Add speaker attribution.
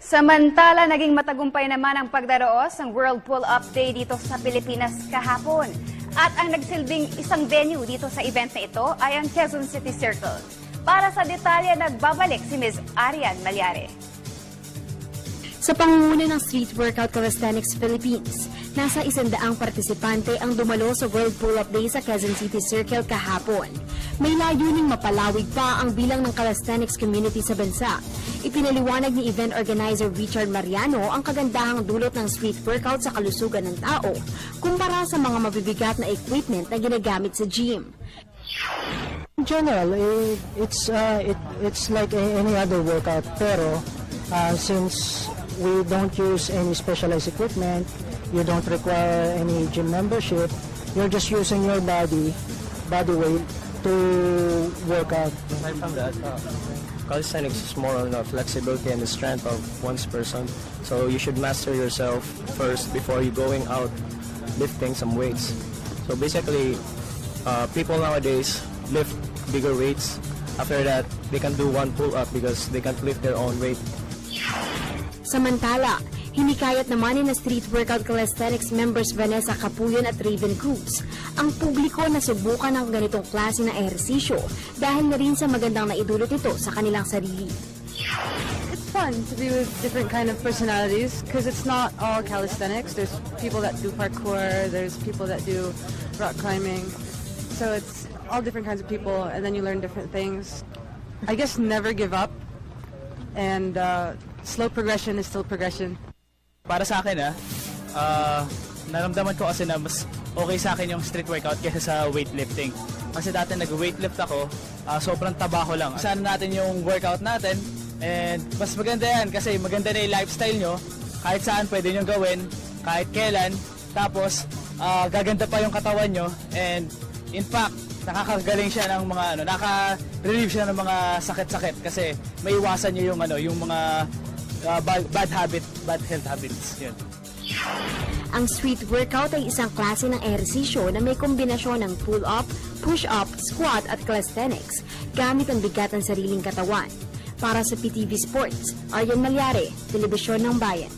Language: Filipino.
Speaker 1: Samantala, naging matagumpay naman ang pagdaraos ng World Pull-Up Day dito sa Pilipinas kahapon. At ang nagsilbing isang venue dito sa event na ito ay ang Quezon City Circle. Para sa detalye, nagbabalik si Ms. Arian Malyare.
Speaker 2: Sa pangunguna ng Street Workout Calisthenics Philippines, nasa 100 partisipante ang dumalo sa World Pull-Up Day sa Quezon City Circle kahapon. May layuning mapalawig pa ang bilang ng calisthenics community sa bansa. Ipinaliwanag ni event organizer Richard Mariano ang kagandahang dulot ng street workout sa kalusugan ng tao kumpara sa mga mabibigat na equipment na ginagamit sa gym.
Speaker 3: In general, it's like any other workout, pero since we don't use any specialized equipment, you don't require any gym membership, you're just using your body weight to work out.
Speaker 4: Aside from that, calisthenics is more on the flexibility and the strength of one's person. So you should master yourself first before you going out lifting some weights. So basically, people nowadays lift bigger weights. After that, they can do one pull-up because they can't lift their own weight.
Speaker 2: Samantala, hinikayat naman ni na Street Workout Calisthenics members Vanessa Capuyon at Raven Cruz ang publiko na subukan ng ganitong klase na ehersisyo dahil na rin sa magandang naidulot ito sa kanilang sarili.
Speaker 5: It's fun to be with different kind of personalities because it's not all calisthenics. There's people that do parkour, there's people that do rock climbing. So it's all different kinds of people and then you learn different things. I guess never give up and slow progression is still progression.
Speaker 6: Para sa akin, naramdaman ko kasi na mas okay sa akin yung street workout kaysa sa weightlifting. Kasi dati nag-weightlift ako, sobrang taba ko lang. Sana natin yung workout natin and mas maganda yan kasi maganda na yung lifestyle nyo. Kahit saan pwede nyo gawin, kahit kailan. Tapos, gaganda pa yung katawan nyo and in fact, nakakagaling siya ng mga naka-relieve siya ng mga sakit-sakit kasi may iwasan nyo yung mga bad health habits. Yun.
Speaker 2: Ang street workout ay isang klase ng ehersisyo na may kombinasyon ng pull-up, push-up, squat at calisthenics gamit ang bigat ng sariling katawan. Para sa PTV Sports, Arian Malyare, Telebisyon ng Bayan.